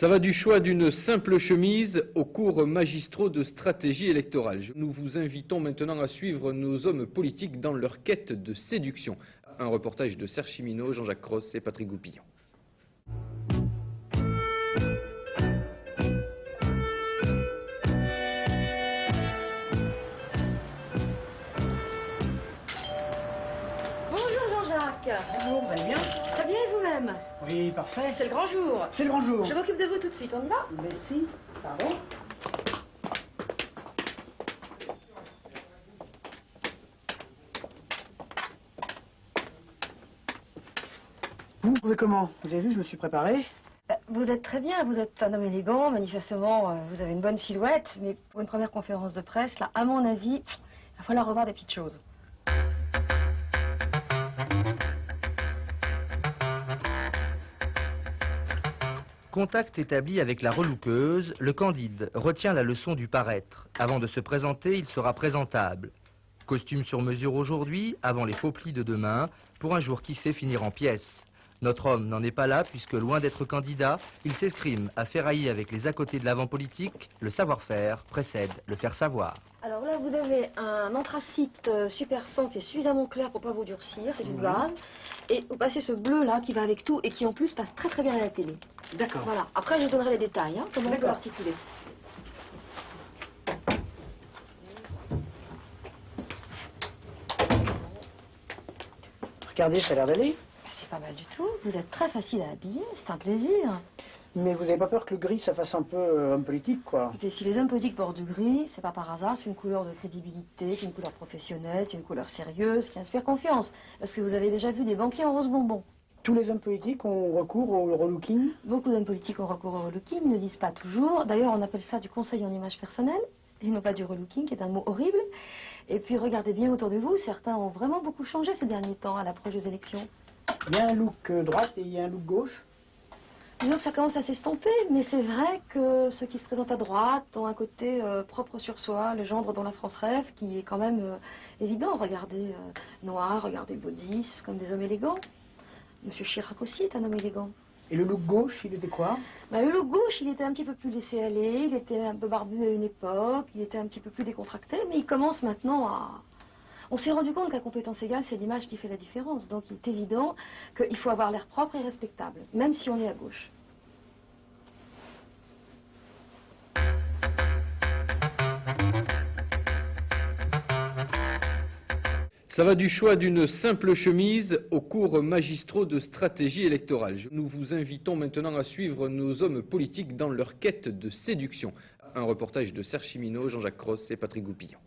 Ça va du choix d'une simple chemise aux cours magistraux de stratégie électorale. Nous vous invitons maintenant à suivre nos hommes politiques dans leur quête de séduction. Un reportage de Serge Chimino, Jean-Jacques Cross et Patrick Goupillon. Bonjour Jean-Jacques. Bonjour, vous allez bien? Très bien et vous-même? Oui, parfait. C'est le grand jour. C'est le grand jour. Je m'occupe de vous tout de suite, on y va? Merci. Pardon? Vous trouvez comment? Vous avez vu, je me suis préparé. Vous êtes très bien, vous êtes un homme élégant, manifestement vous avez une bonne silhouette, mais pour une première conférence de presse, là, à mon avis, il va falloir revoir des petites choses. Contact établi avec la relookeuse, le candide retient la leçon du paraître. Avant de se présenter, il sera présentable. Costume sur mesure aujourd'hui, avant les faux plis de demain, pour un jour qui sait finir en pièces. Notre homme n'en est pas là puisque, loin d'être candidat, il s'escrime à ferrailler avec les à côté de l'avant politique. Le savoir-faire précède le faire savoir. Alors là, vous avez un anthracite super 100 qui est suffisamment clair pour pas vous durcir, c'est une base. Et vous passez ce bleu là qui va avec tout et qui en plus passe très très bien à la télé. D'accord. Voilà, après je vous donnerai les détails, hein, comment on peut D'accord. l'articuler. Regardez, ça a l'air d'aller. C'est pas mal du tout, vous êtes très facile à habiller, c'est un plaisir. Mais vous n'avez pas peur que le gris, ça fasse un peu homme politique, quoi? Écoutez, si les hommes politiques portent du gris, c'est pas par hasard, c'est une couleur de crédibilité, c'est une couleur professionnelle, c'est une couleur sérieuse, qui inspire confiance. Parce que vous avez déjà vu des banquiers en rose bonbon. Tous les hommes politiques ont recours au relooking? Beaucoup d'hommes politiques ont recours au relooking, ne le disent pas toujours. D'ailleurs, on appelle ça du conseil en image personnelle, et non pas du relooking, qui est un mot horrible. Et puis, regardez bien autour de vous, certains ont vraiment beaucoup changé ces derniers temps à l'approche des élections. Il y a un look droite et il y a un look gauche. Disons que ça commence à s'estomper, mais c'est vrai que ceux qui se présentent à droite ont un côté propre sur soi, le gendre dont la France rêve, qui est quand même évident. Regardez Noir, regardez Baudis, comme des hommes élégants. Monsieur Chirac aussi est un homme élégant. Et le look gauche, il était quoi? Bah, le look gauche, il était un petit peu plus laissé aller, il était un peu barbu à une époque, il était un petit peu plus décontracté, mais il commence maintenant à... On s'est rendu compte qu'à compétence égale, c'est l'image qui fait la différence. Donc il est évident qu'il faut avoir l'air propre et respectable, même si on est à gauche. Ça va du choix d'une simple chemise aux cours magistraux de stratégie électorale. Nous vous invitons maintenant à suivre nos hommes politiques dans leur quête de séduction. Un reportage de Serge Chimino, Jean-Jacques Cross et Patrick Goupillon.